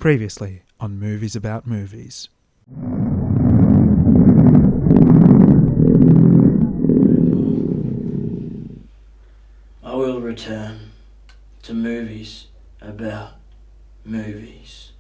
Previously on Movies About Movies. I will return to movies about movies.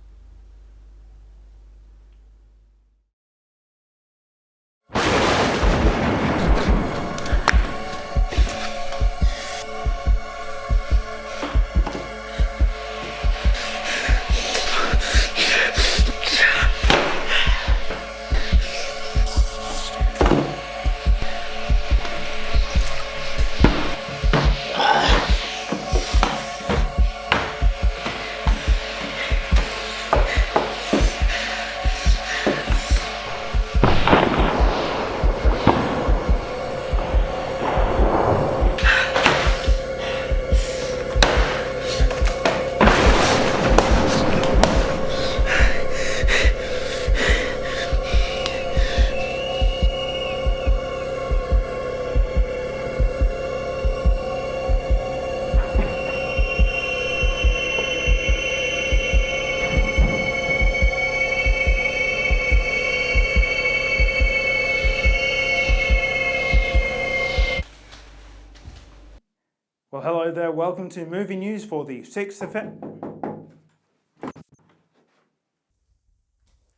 Well, hello there. Welcome to Movie News for the 6th of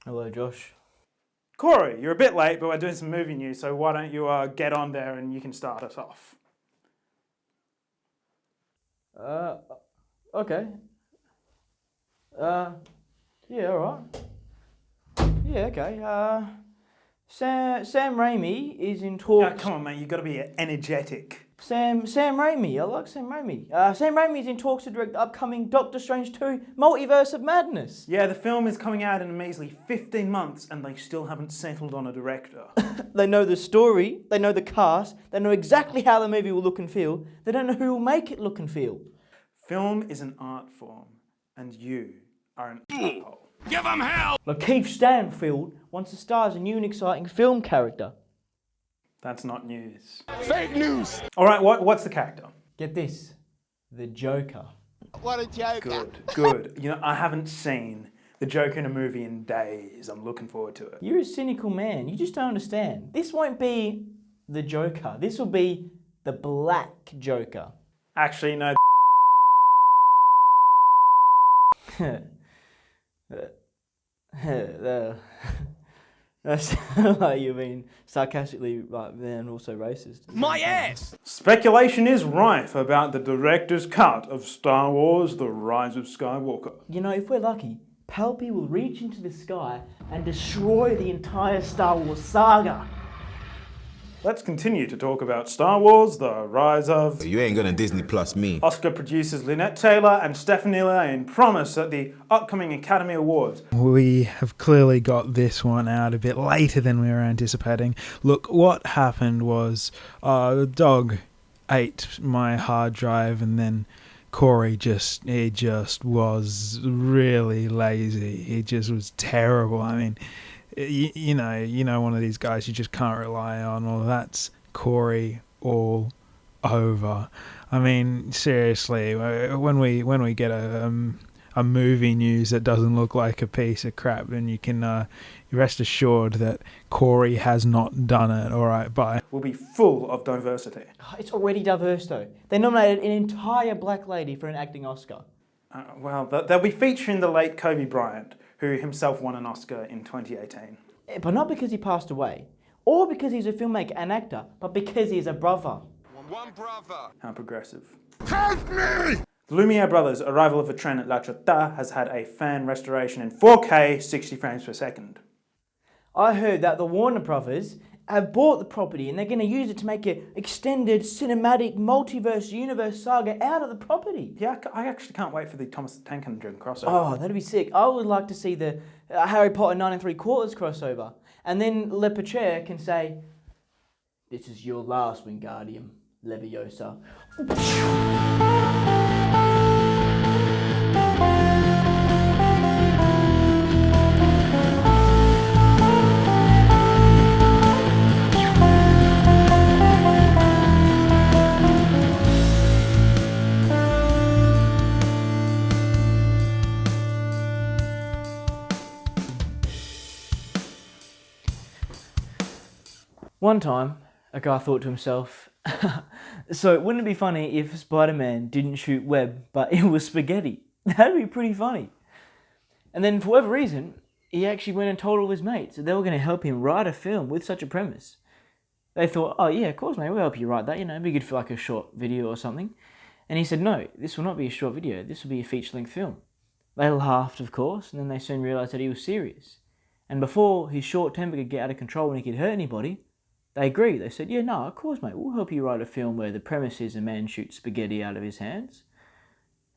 Hello, Josh. Corey, you're a bit late, but we're doing some movie news, so why don't you get on there and you can start us off. Okay. Yeah, alright. Yeah, okay. Sam Raimi is in talks... Come on, mate, you've got to be energetic. Sam Raimi, I like Sam Raimi. Sam Raimi is in talks to direct the upcoming Doctor Strange 2 Multiverse of Madness. Yeah, the film is coming out in a measly 15 months and they still haven't settled on a director. They know the story, they know the cast, they know exactly how the movie will look and feel. They don't know who will make it look and feel. Film is an art form, and you are an asshole. Give him hell! Lakeith Stanfield wants to star as a new and exciting film character. That's not news. Fake news! Alright, what's the character? Get this, the Joker. What a joke! Good. You know, I haven't seen the Joker in a movie in days. I'm looking forward to it. You're a cynical man, you just don't understand. This won't be the Joker, this will be the Black Joker. Actually, no. That's like you're being sarcastically right then also racist. My ass! Speculation is rife about the director's cut of Star Wars The Rise of Skywalker. You know, if we're lucky, Palpy will reach into the sky and destroy the entire Star Wars saga. Let's continue to talk about Star Wars The Rise of... You ain't gonna Disney Plus me. Oscar producers Lynette Taylor and Stephanie Lane promise at the upcoming Academy Awards. We have clearly got this one out a bit later than we were anticipating. Look, what happened was the dog ate my hard drive and then Corey just was really lazy. He just was terrible. I mean... You know, one of these guys you just can't rely on. Well, that's Corey all over. I mean, seriously, when we get a movie news that doesn't look like a piece of crap, then you can rest assured that Corey has not done it. All right, bye. We'll be full of diversity. It's already diverse though. They nominated an entire black lady for an acting Oscar. Well, they'll be featuring the late Kobe Bryant, who himself won an Oscar in 2018. But not because he passed away, or because he's a filmmaker and actor, but because he's a brother. One brother! How progressive. Help me! The Lumiere brothers' Arrival of a Train at La Ciotat has had a fan restoration in 4K 60 frames per second. I heard that the Warner Brothers have bought the property and they're going to use it to make an extended cinematic multiverse universe saga out of the property. Yeah, I actually can't wait for the Thomas the Tank Engine crossover. Oh, that'd be sick. I would like to see the Harry Potter 9 3/4 crossover. And then Lepacher can say, "This is your last Wingardium Leviosa." One time, a guy thought to himself, so wouldn't it be funny if Spider-Man didn't shoot web, but it was spaghetti? That'd be pretty funny. And then for whatever reason, he actually went and told all his mates that they were going to help him write a film with such a premise. They thought, oh yeah, of course mate, we'll help you write that, it'd be good for like a short video or something. And he said, no, this will not be a short video, this will be a feature-length film. They laughed, of course, and then they soon realised that he was serious. And before his short temper could get out of control and he could hurt anybody, they agreed. They said, yeah, no, of course mate, we'll help you write a film where the premise is a man shoots spaghetti out of his hands.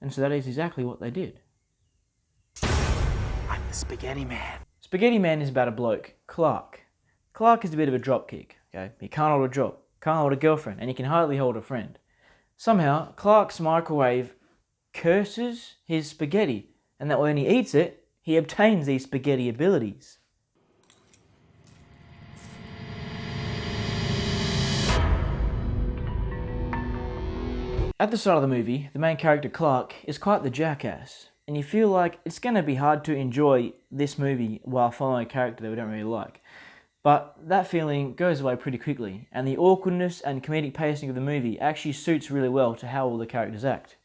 And so that is exactly what they did. I'm the Spaghettiman. Spaghettiman is about a bloke, Clark. Clark is a bit of a dropkick, okay? He can't hold a job, can't hold a girlfriend, and he can hardly hold a friend. Somehow, Clark's microwave curses his spaghetti, and that when he eats it, he obtains these spaghetti abilities. At the start of the movie, the main character Clark is quite the jackass, and you feel like it's going to be hard to enjoy this movie while following a character that we don't really like. But that feeling goes away pretty quickly, and the awkwardness and comedic pacing of the movie actually suits really well to how all the characters act.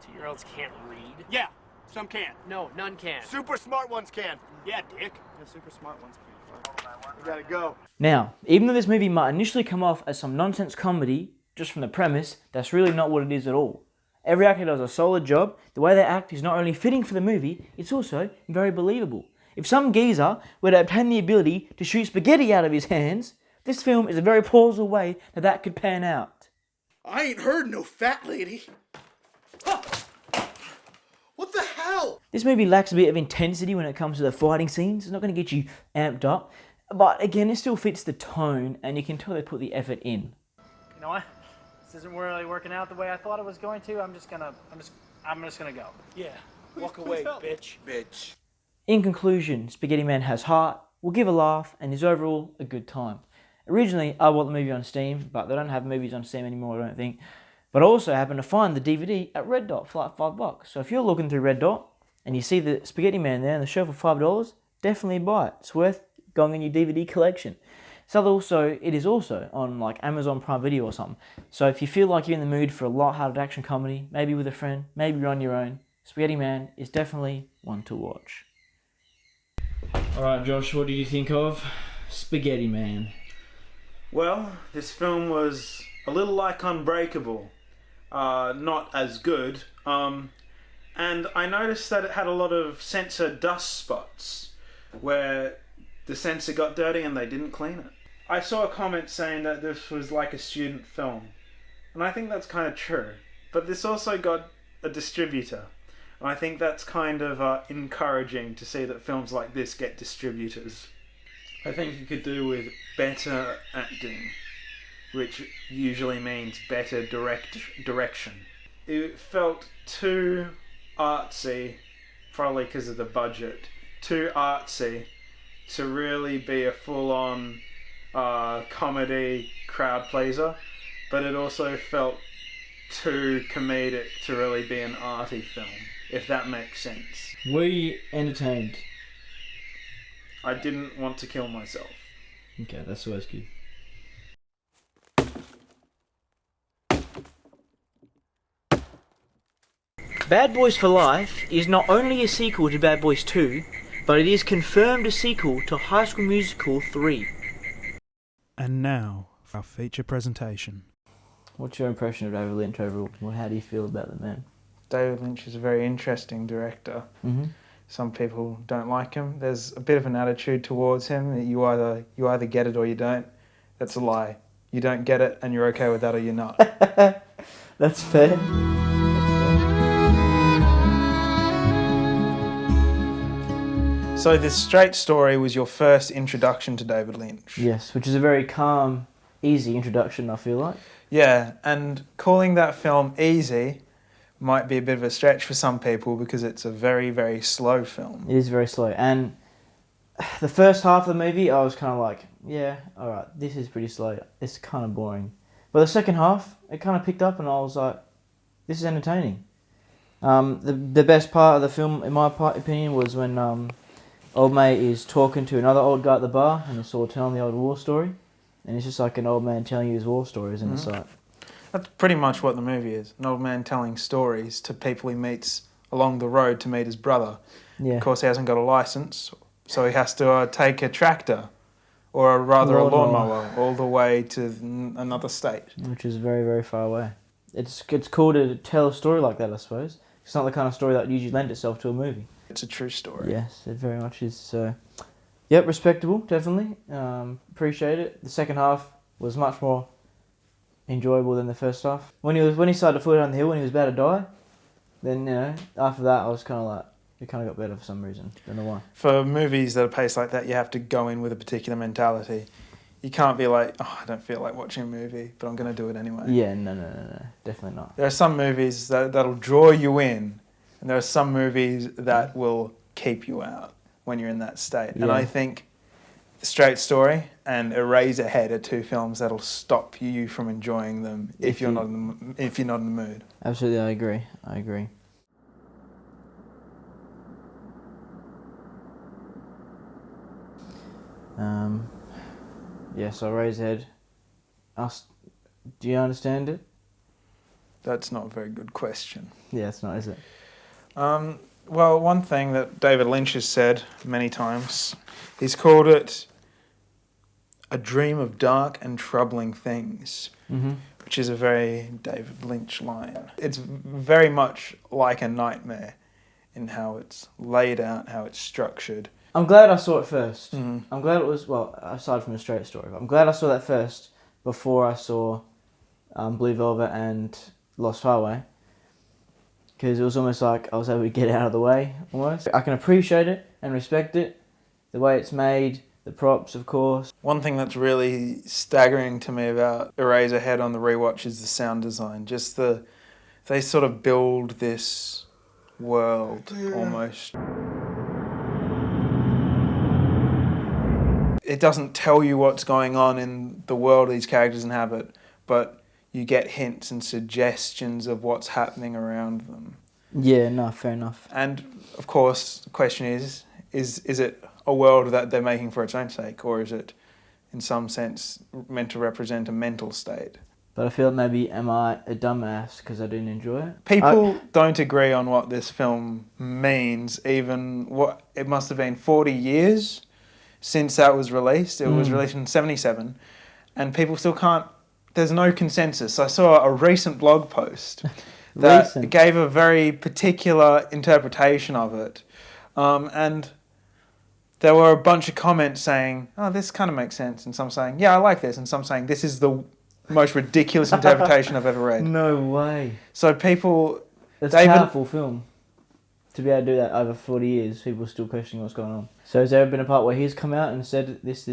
2-year-olds can't read? Yeah, some can. No, none can. Super smart ones can. Yeah, dick. The super smart ones can. We gotta go. Now, even though this movie might initially come off as some nonsense comedy, just from the premise, that's really not what it is at all. Every actor does a solid job. The way they act is not only fitting for the movie, it's also very believable. If some geezer were to obtain the ability to shoot spaghetti out of his hands, this film is a very plausible way that could pan out. I ain't heard no fat lady. Huh. What the hell? This movie lacks a bit of intensity when it comes to the fighting scenes. It's not going to get you amped up. But again, it still fits the tone, and you can tell they put the effort in. You know what? This isn't really working out the way I thought it was going to. I'm just gonna go. Yeah, walk away, bitch. Bitch. In conclusion, Spaghettiman has heart, will give a laugh, and is overall a good time. Originally, I bought the movie on Steam, but they don't have movies on Steam anymore, I don't think. But I also happened to find the DVD at Red Dot for like $5. So if you're looking through Red Dot and you see the Spaghettiman there on the shelf for $5, definitely buy it. It's worth going in your DVD collection. It is also on like Amazon Prime Video or something. So if you feel like you're in the mood for a light-hearted action comedy, maybe with a friend, maybe you're on your own, Spaghettiman is definitely one to watch. Alright Josh, what did you think of Spaghettiman? Well, this film was a little like Unbreakable. Not as good. And I noticed that it had a lot of censor dust spots where the censor got dirty and they didn't clean it. I saw a comment saying that this was like a student film, and I think that's kind of true. But this also got a distributor, and I think that's kind of encouraging to see that films like this get distributors. I think it could do with better acting, which usually means better direction. It felt too artsy, probably because of the budget, too artsy to really be a full-on comedy crowd pleaser, but it also felt too comedic to really be an arty film, if that makes sense. Were you entertained? I didn't want to kill myself. Okay, that's always good. Bad Boys for Life is not only a sequel to Bad Boys 2, but it is confirmed a sequel to High School Musical 3. And now, for our feature presentation. What's your impression of David Lynch overall? How do you feel about the man? David Lynch is a very interesting director. Mm-hmm. Some people don't like him. There's a bit of an attitude towards him. You either get it or you don't. That's a lie. You don't get it and you're okay with that or you're not. That's fair. So this Straight Story was your first introduction to David Lynch. Yes, which is a very calm, easy introduction, I feel like. Yeah, and calling that film easy might be a bit of a stretch for some people because it's a very, very slow film. It is very slow. And the first half of the movie, I was kind of like, yeah, alright, this is pretty slow. It's kind of boring. But the second half, it kind of picked up and I was like, this is entertaining. The best part of the film, in my opinion, was when old mate is talking to another old guy at the bar and they're sort of telling the old war story. And it's just like an old man telling you his war stories, and it's like... That's pretty much what the movie is. An old man telling stories to people he meets along the road to meet his brother. Yeah. Of course, he hasn't got a license, so he has to take a tractor, or a lawnmower, all the way to another state. Which is very, very far away. It's cool to tell a story like that, I suppose. It's not the kind of story that usually lends itself to a movie. It's a true story. Yes, it very much is. So, yep, respectable, definitely. Appreciate it. The second half was much more enjoyable than the first half. When he started to fall down the hill, when he was about to die, then after that I was kind of like, it kind of got better for some reason. Don't know why. For movies that are paced like that, you have to go in with a particular mentality. You can't be like, oh, I don't feel like watching a movie, but I'm going to do it anyway. Yeah, no, definitely not. There are some movies that'll draw you in, and there are some movies that will keep you out when you're in that state. Yeah. And I think The Straight Story and Eraserhead are two films that'll stop you from enjoying them if you're not in the mood. Absolutely, I agree. Yeah, so Eraserhead. Do you understand it? That's not a very good question. Yeah, it's not, is it? Well, one thing that David Lynch has said many times, he's called it a dream of dark and troubling things, which is a very David Lynch line. It's very much like a nightmare in how it's laid out, how it's structured. I'm glad I saw it first. I'm glad it was, well, aside from The Straight Story, but I'm glad I saw that first before I saw Blue Velvet and Lost Highway. Because it was almost like I was able to get it out of the way, almost. I can appreciate it and respect it, the way it's made, the props, of course. One thing that's really staggering to me about Eraserhead on the rewatch is the sound design. They sort of build this world, almost. It doesn't tell you what's going on in the world these characters inhabit, but you get hints and suggestions of what's happening around them. Yeah, no, fair enough. And, of course, the question is it a world that they're making for its own sake, or is it, in some sense, meant to represent a mental state? But I feel maybe, am I a dumbass because I didn't enjoy it? People don't agree on what this film means, even what it must have been 40 years since that was released. It was released in 1977, and people still can't... There's no consensus. I saw a recent blog post that gave a very particular interpretation of it, and there were a bunch of comments saying, oh, this kind of makes sense, and some saying, yeah, I like this, and some saying, this is the most ridiculous interpretation I've ever read. No way. So people... That's a powerful film. To be able to do that over 40 years, people are still questioning what's going on. So has there ever been a part where he's come out and said this?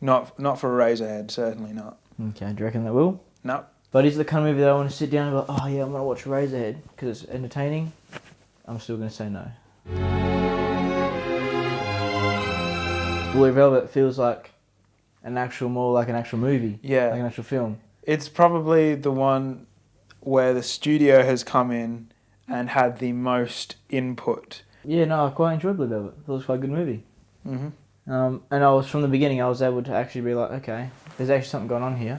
Not for Eraserhead, certainly not. Okay, do you reckon that will? No. But is it the kind of movie that I want to sit down and go, oh yeah, I'm going to watch Eraserhead because it's entertaining? I'm still going to say no. Blue Velvet feels like more like an actual movie. Yeah. Like an actual film. It's probably the one where the studio has come in and had the most input. Yeah, no, I quite enjoyed Blue Velvet. It was quite a good movie. Mm-hmm. And from the beginning, I was able to actually be like, okay, there's actually something going on here,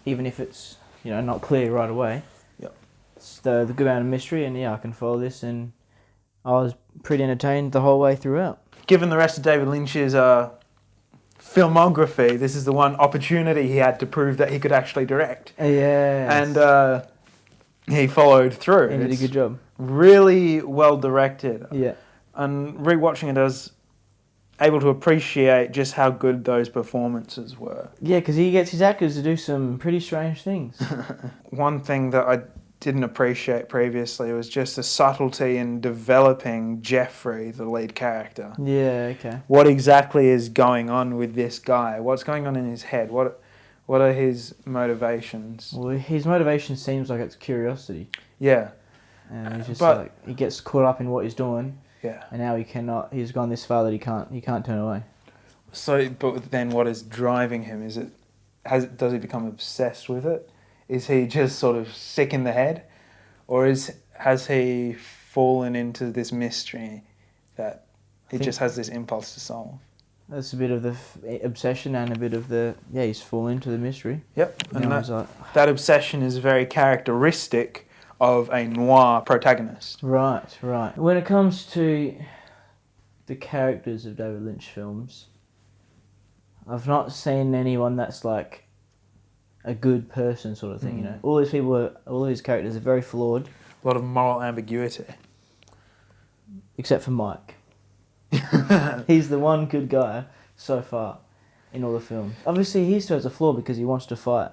even if it's not clear right away. Yep. It's the good amount of mystery, and yeah, I can follow this, and I was pretty entertained the whole way throughout. Given the rest of David Lynch's filmography, this is the one opportunity he had to prove that he could actually direct. Yeah. And he followed through. He did a good job. Really well directed. Yeah. And rewatching it, I was able to appreciate just how good those performances were. Yeah, because he gets his actors to do some pretty strange things. One thing that I didn't appreciate previously was just the subtlety in developing Jeffrey, the lead character. Yeah, okay. What exactly is going on with this guy? What's going on in his head? What are his motivations? Well, his motivation seems like it's curiosity. Yeah. And he's just he gets caught up in what he's doing. Yeah. And now he's gone this far that he can't turn away. So, but then what is driving him? Does he become obsessed with it? Is he just sort of sick in the head? Or has he fallen into this mystery that he just has this impulse to solve? That's a bit of the obsession and a bit of the, he's fallen into the mystery. Yep, and Now he's like, that obsession is very characteristic of a noir protagonist. right. When it comes to the characters of David Lynch films, I've not seen anyone that's like a good person sort of thing, you know. All these characters are very flawed. A lot of moral ambiguity. Except for Mike. He's the one good guy so far in all the films. Obviously, he still has a flaw because he wants to fight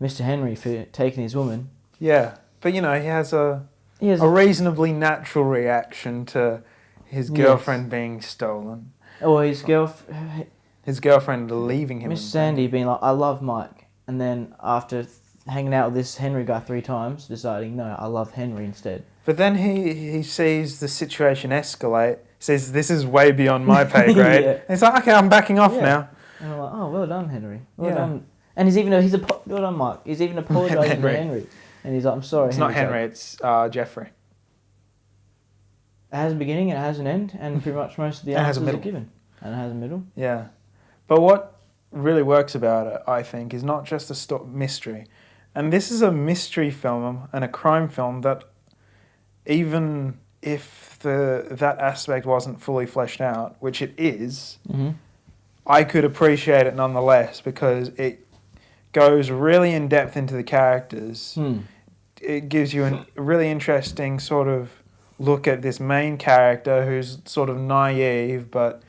Mr. Henry for taking his woman. Yeah, but you know, he has a reasonably natural reaction to his girlfriend being stolen. Or his girlfriend leaving him. Miss Sandy being like, I love Mike. And then after hanging out with this Henry guy 3 times, deciding, no, I love Henry instead. But then he sees the situation escalate, says, this is way beyond my pay grade. And he's like, okay, I'm backing off now. And I'm like, oh, well done, Henry. Well done. And well done, Mike. He's even apologising to Henry. And he's like, I'm sorry, It's Henry. not Henry, it's Jeffrey. It has a beginning and it has an end, and pretty much most of the answers are given. And it has a middle. Yeah. But what really works about it, I think, is not just a mystery. And this is a mystery film and a crime film that even if that aspect wasn't fully fleshed out, which it is, I could appreciate it nonetheless because it goes really in depth into the characters. It gives you a really interesting sort of look at this main character who's sort of naive but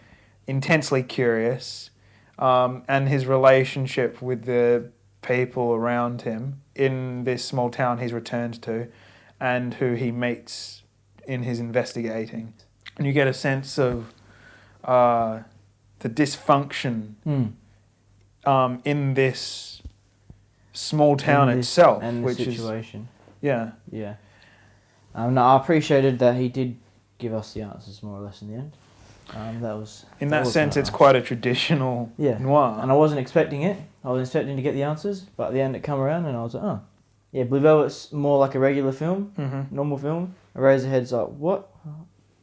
intensely curious, and his relationship with the people around him in this small town he's returned to and who he meets in his investigating. And you get a sense of the dysfunction in this small town itself. And which the situation. Yeah. Yeah. No, I appreciated that he did give us the answers more or less in the end. In that sense, it's quite a traditional noir. And I wasn't expecting it. I was expecting to get the answers, but at the end it come around and I was like, oh. Yeah, Blue Velvet's more like a regular film, normal film. Eraserhead's like, what?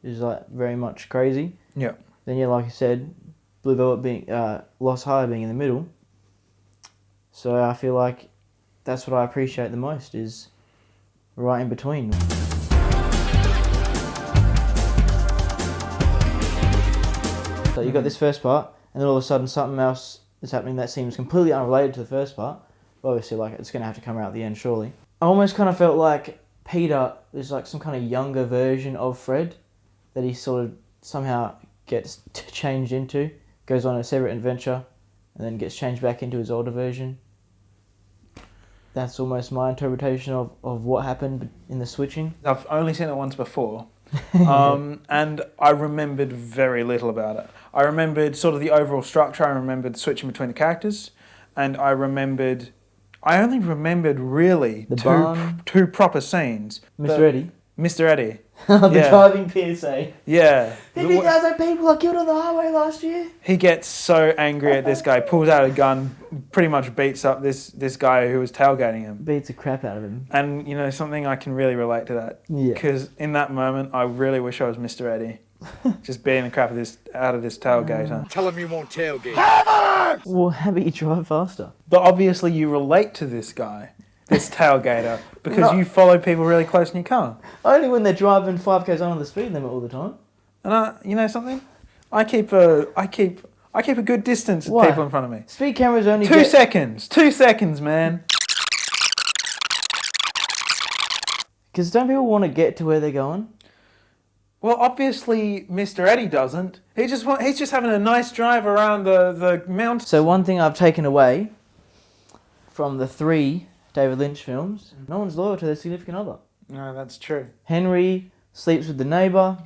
Is like very much crazy. Yeah. Then like you said, Blue Velvet being, Lost Highway being in the middle. So I feel like that's what I appreciate the most is right in between. So you got this first part, and then all of a sudden something else is happening that seems completely unrelated to the first part. Obviously, like it's going to have to come out at the end, surely. I almost kind of felt like Peter is like some kind of younger version of Fred that he sort of somehow gets changed into, goes on a separate adventure, and then gets changed back into his older version. That's almost my interpretation of what happened in the switching. I've only seen it once before, and I remembered very little about it. I remembered sort of the overall structure, I remembered switching between the characters, and I only remembered really two proper scenes. Mr. Eddie. Mr. Eddie. The driving PSA. Yeah. 50,000 people are killed on the highway last year. He gets so angry at this guy, pulls out a gun, pretty much beats up this guy who was tailgating him. Beats the crap out of him. And, you know, something I can really relate to that. Yeah. Because in that moment, I really wish I was Mr. Eddie. Just beating the crap out of this tailgater. Tell him you won't tailgate. Well, how about you drive faster? But obviously you relate to this guy, this tailgater, because you follow people really close in your car. Only when they're driving 5 k's on the speed limit all the time. And you know something? I keep a good distance with people in front of me. Speed cameras only 2 seconds. 2 seconds, man. Because don't people want to get to where they're going? Well, obviously, Mr. Eddie doesn't. He's just having a nice drive around the mountain. So one thing I've taken away from the 3 David Lynch films, no one's loyal to their significant other. No, that's true. Henry sleeps with the neighbour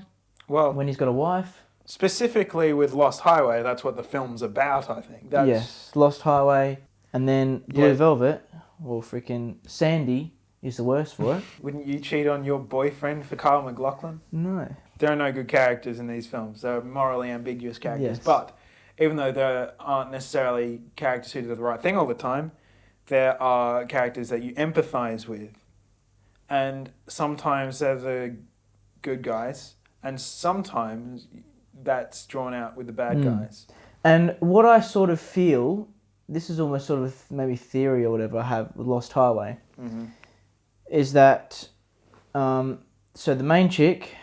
when he's got a wife. Specifically with Lost Highway, that's what the film's about, I think. Yes, Lost Highway. And then Blue Velvet, well, freaking Sandy is the worst for it. Wouldn't you cheat on your boyfriend for Kyle MacLachlan? No. There are no good characters in these films. They're morally ambiguous characters. Yes. But even though there aren't necessarily characters who do the right thing all the time, there are characters that you empathise with. And sometimes they're the good guys, and sometimes that's drawn out with the bad guys. And what I sort of feel, this is almost sort of maybe theory or whatever I have with Lost Highway, is that so the main chick,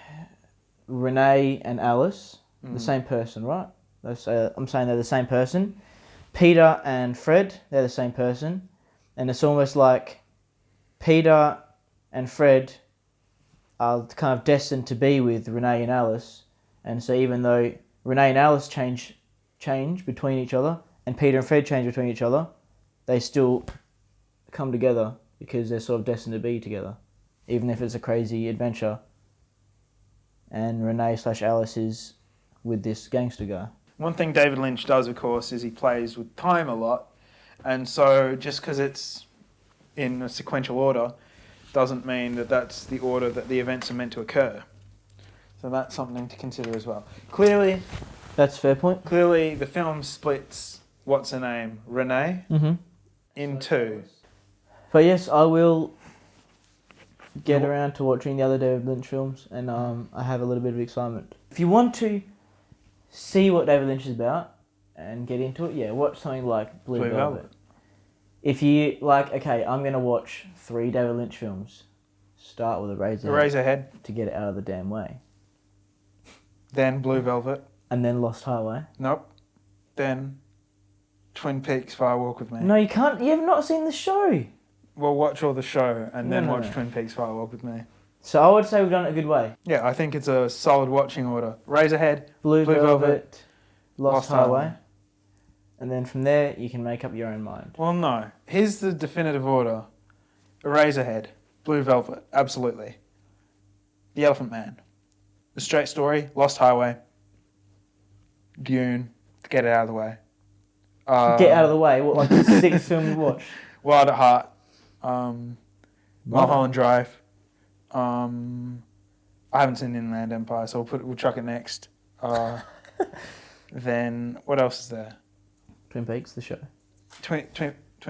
Renee and Alice, the same person, right? I'm saying they're the same person. Peter and Fred, they're the same person. And it's almost like Peter and Fred are kind of destined to be with Renee and Alice. And so even though Renee and Alice change between each other, and Peter and Fred change between each other, they still come together because they're sort of destined to be together, even if it's a crazy adventure. And Renee/Alice is with this gangster guy. One thing David Lynch does, of course, is he plays with time a lot. And so just because it's in a sequential order doesn't mean that that's the order that the events are meant to occur. So that's something to consider as well. Clearly, That's a fair point. Clearly, the film splits, what's her name, Renee, in two. But yes, I will get around to watching the other David Lynch films, and I have a little bit of excitement. If you want to see what David Lynch is about and get into it, yeah, watch something like Blue Velvet. If you like, okay, I'm going to watch 3 David Lynch films, start with Eraserhead to get it out of the damn way. Then Blue Velvet. And then Lost Highway. Nope. Then Twin Peaks Fire Walk with Me. No, you can't. You have not seen the show. We'll watch all the show and then watch Twin Peaks Fire Walk with Me. So I would say we've done it a good way. Yeah, I think it's a solid watching order. Eraserhead, Blue Velvet, Lost Highway. And then from there, you can make up your own mind. Well, no. Here's the definitive order. Eraserhead, Blue Velvet, absolutely. The Elephant Man. The Straight Story, Lost Highway, Dune, to get it out of the way. Get out of the way? What, like the 6th film you watched? Wild at Heart, Mulholland Drive. I haven't seen Inland Empire, so we'll chuck it next. Then what else is there? Twin Peaks, the show. Twin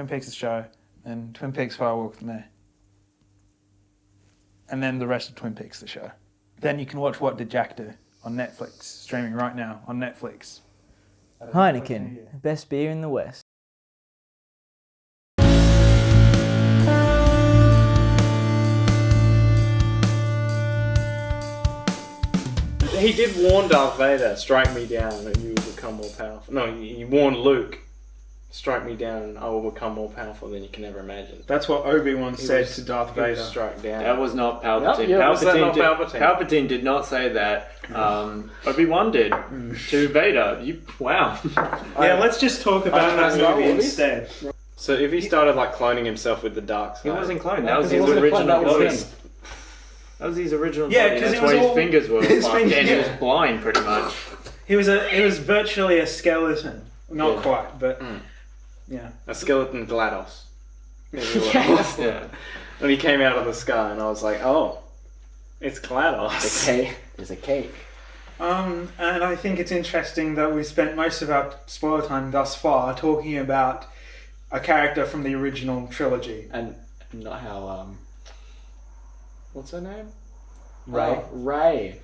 Peaks, the show, and Twin Peaks Fire Walk with Me. And then the rest of Twin Peaks, the show. Then you can watch What Did Jack Do on Netflix, streaming right now on Netflix. Heineken, best beer in the West. He did warn Darth Vader, strike me down and you will become more powerful. No, he warned Luke, strike me down and I will become more powerful than you can ever imagine. That's what Obi-Wan said to Darth Vader. Strike down. That was not Palpatine. Palpatine. Palpatine did not say that. Obi-Wan did to Vader. Wow. Yeah, let's just talk about that movie instead. So if he started like cloning himself with the dark side. He wasn't cloned. That was his original body. That was his original Yeah, body. because That's why his fingers were fucked and he was blind pretty much. He was virtually a skeleton. Not quite, but yeah. A skeleton GLaDOS. Yeah. When he came out of the sky and I was like, oh, it's GLaDOS. There's a cake. And I think it's interesting that we spent most of our spoiler time thus far talking about a character from the original trilogy. And not how, what's her name? Ray. Ray.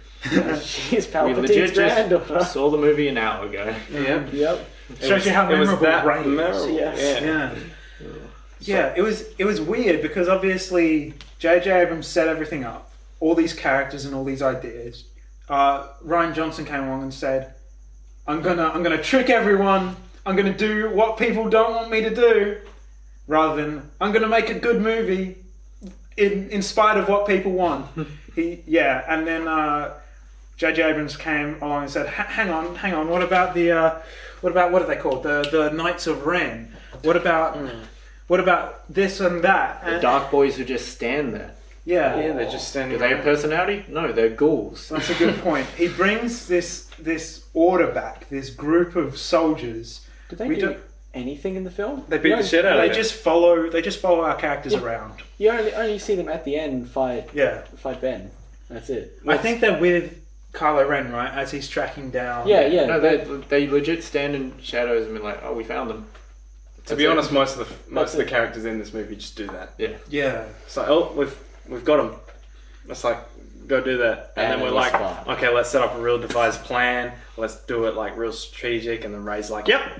She's We Palpatine's legit granddaughter. just saw the movie an hour ago. Yep. Shows you how memorable Ray is. memorable. Yes. Yeah, it was weird because obviously J.J. Abrams set everything up, all these characters and all these ideas. Rian Johnson came along and said, "I'm gonna trick everyone. I'm gonna do what people don't want me to do, rather than I'm gonna make a good movie in spite of what people want." And then J.J. Abrams came along and said, "Hang on. What about what are they called? The Knights of Ren? What about this and that?" The Dark Boys who just stand there. Yeah, They're just standing Do they have personality? No, they're ghouls. that's a good point. He brings this order back, this group of soldiers. Did they do anything in the film? They beat the shit out of They it. just follow our characters around. You only see them at the end fight Ben. That's it. I think they're with Kylo Ren, right, as he's tracking down. Yeah. No, they legit stand in shadows and be like, "Oh, we found them." To be honest, most of the characters in this movie just do that. Yeah. It's like, oh, we've got them. It's like go do that. And then we're like, okay, let's set up a real devised plan. Let's do it like real strategic. And then Ray's like, yep,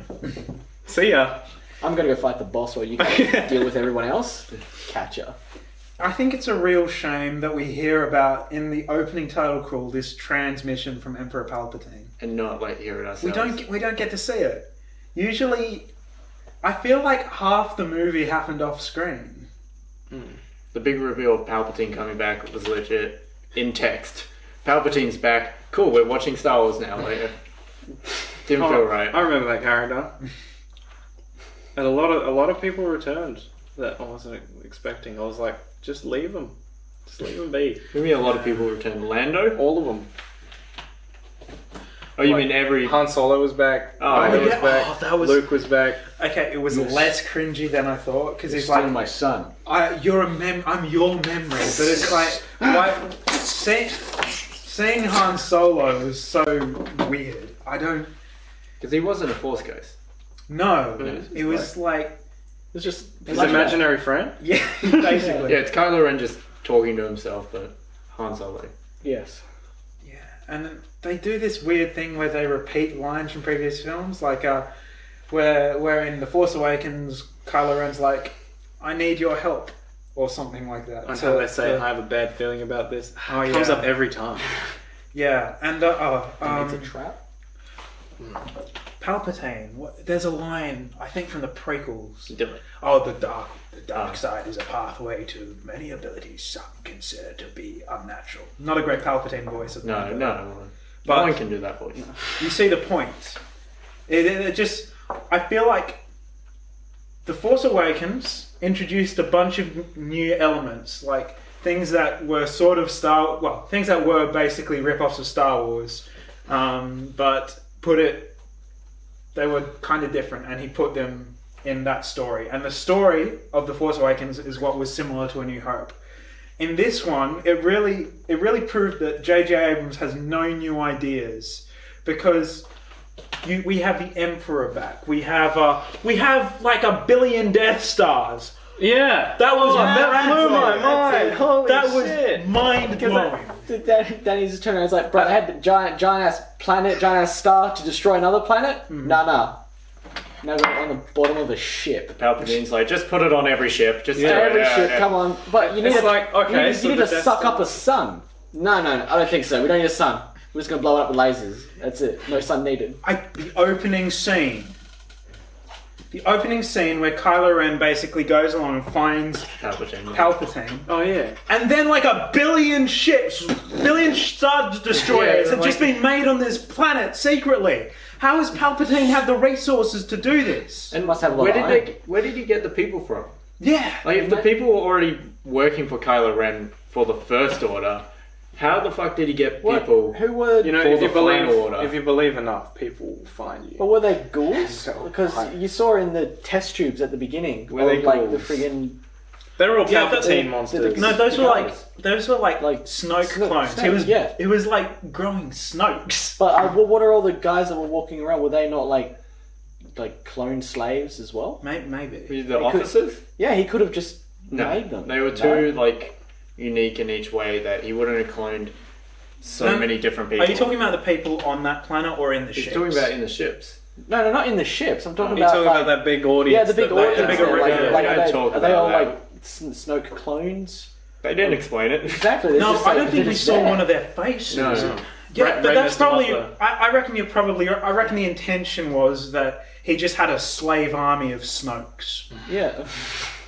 see ya. I'm gonna go fight the boss while you guys deal with everyone else. Catch ya. I think it's a real shame that we hear about in the opening title crawl this transmission from Emperor Palpatine. And not like hear it ourselves. We don't get to see it. Usually, I feel like half the movie happened off screen. The big reveal of Palpatine coming back was legit in text. Palpatine's back. Cool, we're watching Star Wars now. Like, didn't feel right. I remember that character. And a lot of people returned that I wasn't expecting. I was like, just leave them. Just leave them be. Maybe a lot of people returned. Lando? All of them. Oh, you mean every... Han Solo was back. Oh, Vader was yeah. back. Oh, that was- Luke was back. Okay, it was less cringy than I thought because it's Still like my son. I'm your memory, but it's like seeing Han Solo was so weird. I don't Because he wasn't a Force ghost. know. Yeah, It was like It's just His imaginary friend? yeah, basically. Yeah, it's Kylo Ren just talking to himself, but Han Solo. Yes. Yeah, and they do this weird thing where they repeat lines from previous films, like where in The Force Awakens, Kylo Ren's like, "I need your help," or something like that. And how they say, I have a bad feeling about this. Oh, It comes yeah. up every time. Yeah, and It's a trap. Palpatine. There's a line I think from the prequels. Do it. Oh, the dark side is a pathway to many abilities some consider to be unnatural. Not a great Palpatine voice. No. But- No one can do that voice. You see the point. It just, I feel like The Force Awakens introduced a bunch of new elements, like things that were sort of things that were basically rip-offs of Star Wars, but they were kind of different, and he put them in that story. And the story of The Force Awakens is what was similar to A New Hope. In this one, it really proved that J.J. Abrams has no new ideas, because we have the Emperor back. We have like 1 billion Death Stars. Yeah! That was that blew my mind! Holy that was shit! mind blowing. Danny just turned around and was like, bro, I had the giant ass planet, giant ass star to destroy another planet? Nah. Now got it on the bottom of a ship. Palpatine's like, just put it on every ship. Just do Every it. ship, come on. But you need It's to, like, okay, you so need the to Death suck Star- up a sun. No, I don't think so. We don't need a sun. We're just going to blow it up with lasers. That's it. No sun needed. The opening scene. The opening scene where Kylo Ren basically goes along and finds Palpatine. Oh, yeah. And then like 1 billion ships, Star Destroyers have just been made on this planet secretly. How has Palpatine had the resources to do this? And must have a lot of iron. Where did he get the people from? Yeah. Like, if the people were already working for Kylo Ren for the First Order, how the fuck did he get people Who were... You know, for if the you believe, Final Order? if you believe enough, people will find you. But were they ghouls? Because you saw in the test tubes at the beginning, Were they like the ghouls? friggin'... They're all Yeah, Palpatine the- monsters. No, those were like Like Snoke Snoke- clones. Snoke, It was like growing Snokes. But what are all the guys that were walking around? Were they not like clone slaves as well? Maybe. The officers? Yeah, he could have just No. made them. They were too, unique in each way that he wouldn't have cloned so many different people. Are you talking about the people on that planet or in the He's ships? talking about in the ships. No, not in the ships. I'm talking You're about talking like, about that big audience. yeah, the big audience. the big there, arena. like, Yeah, are talk they about all that. like Snoke clones? They didn't explain it. Exactly. they're No, just, I like, don't think they're we just saw there. one of their faces. No. Yeah, Ray but that's messed them probably. up, I reckon I reckon the intention was that he just had a slave army of Snokes. Yeah.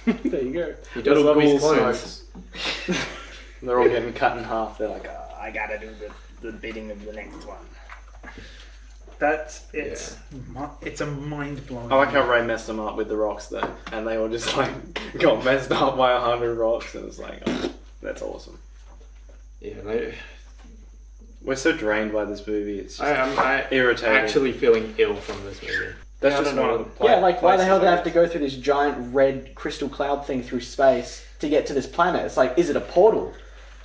There you go. He does love his Ghoul clones. They're all getting cut in half. They're like, I gotta do the bidding of the next one. It's a mind blowing. I like how Ray messed them up with the rocks though, and they all just got messed up by 100 rocks, and it's like, oh, that's awesome. Yeah, We're so drained by this movie. It's just I'm irritating. actually feeling ill from this movie. That's I just don't one know. of the Yeah, like why the hell do they places have to go through this giant red crystal cloud thing through space to get to this planet? It's like, is it a portal?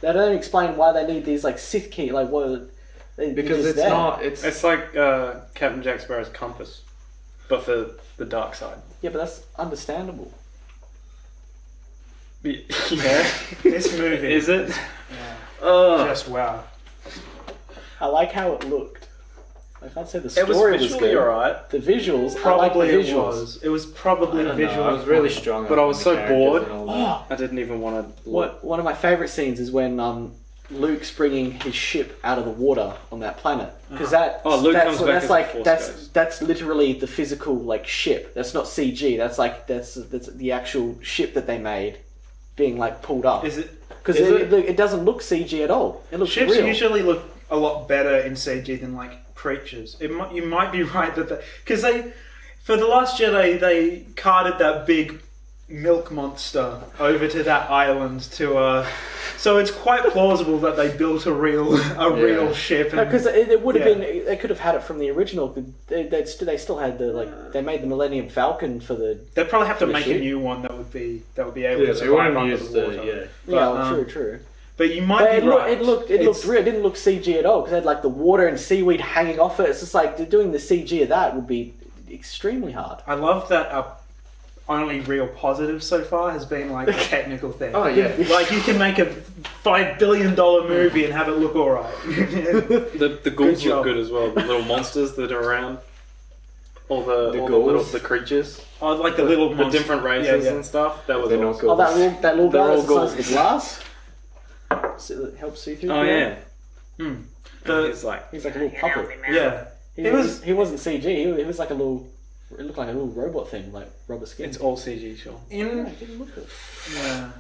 They don't explain why they need these like Sith key. Like what? Because it's not. It's like Captain Jack Sparrow's compass, but for the dark side. Yeah, but that's understandable. Yeah. This movie Is it? Just wow. I like how it looked. I can't say the It was story was visually good. alright. The visuals, Probably I like it the visuals. was. It was probably I visually. was really strong. But I on was the so characters bored. and all that. I didn't even want to look. One of my favourite scenes is when Luke's bringing his ship out of the water on that planet, because Luke comes back as a Force ghost. that's literally the physical like ship. That's not CG. That's the actual ship that they made being like pulled up. Is it? Because it doesn't look CG at all. It looks Ships real. usually look a lot better in CG than like creatures. You might be right that because for the Last Jedi they carted that big milk monster over to that island to so it's quite plausible that they built a real ship. Because it would have been, they could have had it from the original. They still had they made the Millennium Falcon for the. They'd probably have to the make ship. a new one that would be able to They survive wouldn't under use the water. But, True. But you might be right. It looked real. It didn't look CG at all because it had like the water and seaweed hanging off it. It's just like doing the CG of that would be extremely hard. I love that. Only real positive so far has been like the technical thing. Oh yeah. Like you can make a $5 billion movie and have it look alright. The ghouls Good job. look good as well. The little monsters that are around. All the ghouls? the creatures. Oh, like the little The monster. different races Yeah. and stuff. That was They're not awesome. good. Oh, that little They're guy all that's the size of ghouls. the glass. So it helps see through. Oh yeah. The, like He's like a little puppet. yeah. He wasn't CG. He was like a little. It looked like a little robot thing, like rubber skin. it's all CG, sure. It didn't look good. Yeah.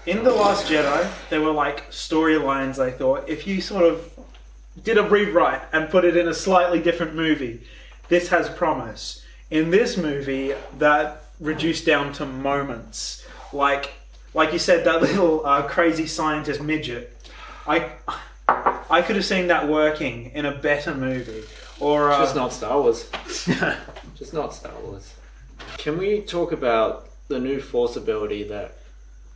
In The Last Jedi, there were like storylines, I thought. If you sort of did a rewrite and put it in a slightly different movie, this has promise. In this movie, that reduced down to moments. Like you said, that little crazy scientist midget. I could have seen that working in a better movie. Or Just not Star Wars. Just not Star Wars. Can we talk about the new Force ability that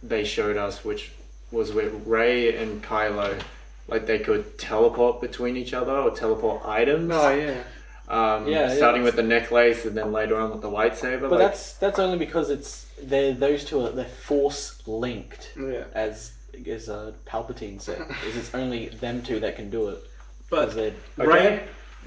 they showed us, which was with Rey and Kylo? Like they could teleport between each other or teleport items. Oh yeah. Starting with the necklace and then later on with the lightsaber. But that's only because those two are Force linked. Yeah. As Palpatine said, it's only them two that can do it. But 'Cause they're-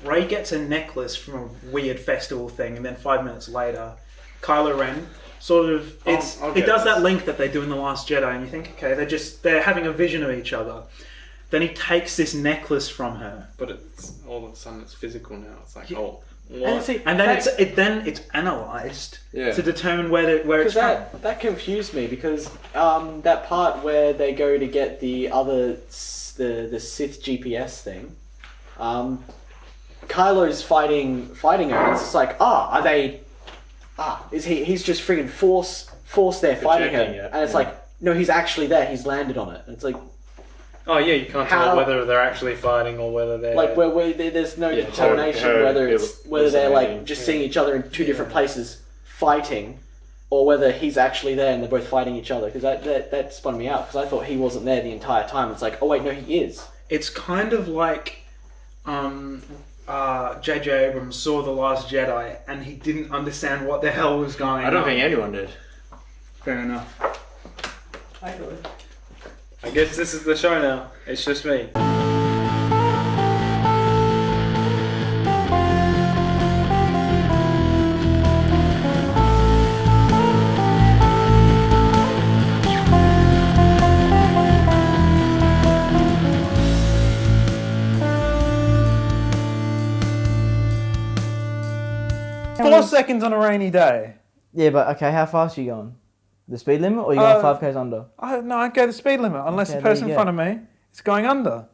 Rey gets a necklace from a weird festival thing, and then 5 minutes later, Kylo Ren sort of I'll he get does this. that link that they do in The Last Jedi, and you think, okay, they're having a vision of each other. Then he takes this necklace from her, But it's all of a sudden it's physical now. It's like Yeah. oh. And What? see, and then that- it's analyzed Yeah. to determine where it's Because from. that confused me because that part where they go to get the Sith GPS thing, Kylo's fighting her. And it's just like he's just friggin' force there fighting her, Projecting it, and it's yeah. like no, he's actually there. He's landed on it. And it's like Oh yeah, you can't How- tell whether they're actually fighting or whether they're where there's no Yeah, determination her whether they're like hallucinating. just seeing each other in two different places fighting, or whether he's actually there and they're both fighting each other. Because that spun me out because I thought he wasn't there the entire time. It's like, oh wait, no, he is. It's kind of like J.J. Abrams saw The Last Jedi and he didn't understand what the hell was going on. I don't think anyone did. Fair enough. I guess this is the show now. It's just me. Four seconds on a rainy day. Yeah, but okay, how fast are you going? The speed limit, or you going 5k's under? No, I'd go the speed limit unless Okay, the person there in you front of me is going under.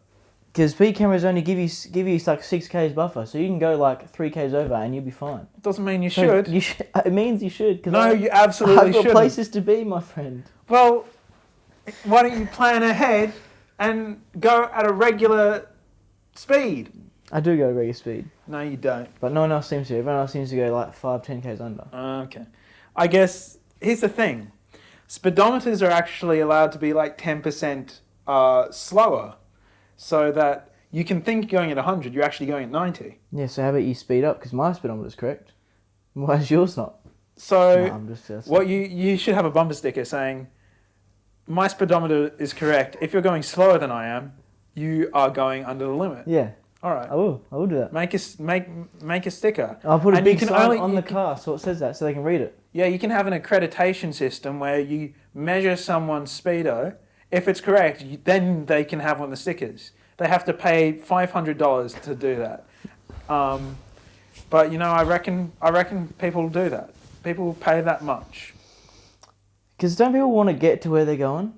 Because speed cameras only give you like 6k's buffer, so you can go like 3k's over and you'll be fine. Doesn't mean you So should. You should. It means you should. 'Cause No, you absolutely I've got shouldn't. places to be, my friend. Well, why don't you plan ahead and go at a regular speed? I do go regular speed, No, you don't. but no one else seems to. Everyone else seems to go like 5-10k's under. Okay. I guess, here's the thing. Speedometers are actually allowed to be like 10% slower, so that you can think you're going at 100, you're actually going at 90. Yeah, so how about you speed up? Because my speedometer's correct. Why is yours not? So, No, I'm just what you should have a bumper sticker saying, my speedometer is correct. If you're going slower than I am, you are going under the limit. Yeah, All right. I will do that. Make a sticker. I'll put a And you big can sign only- on you the can- car so it says that, so they can read it. Yeah, you can have an accreditation system where you measure someone's speedo. If it's correct, then they can have one of the stickers. They have to pay $500 to do that. But you know, I reckon people do that. People pay that much. Because don't people want to get to where they're going?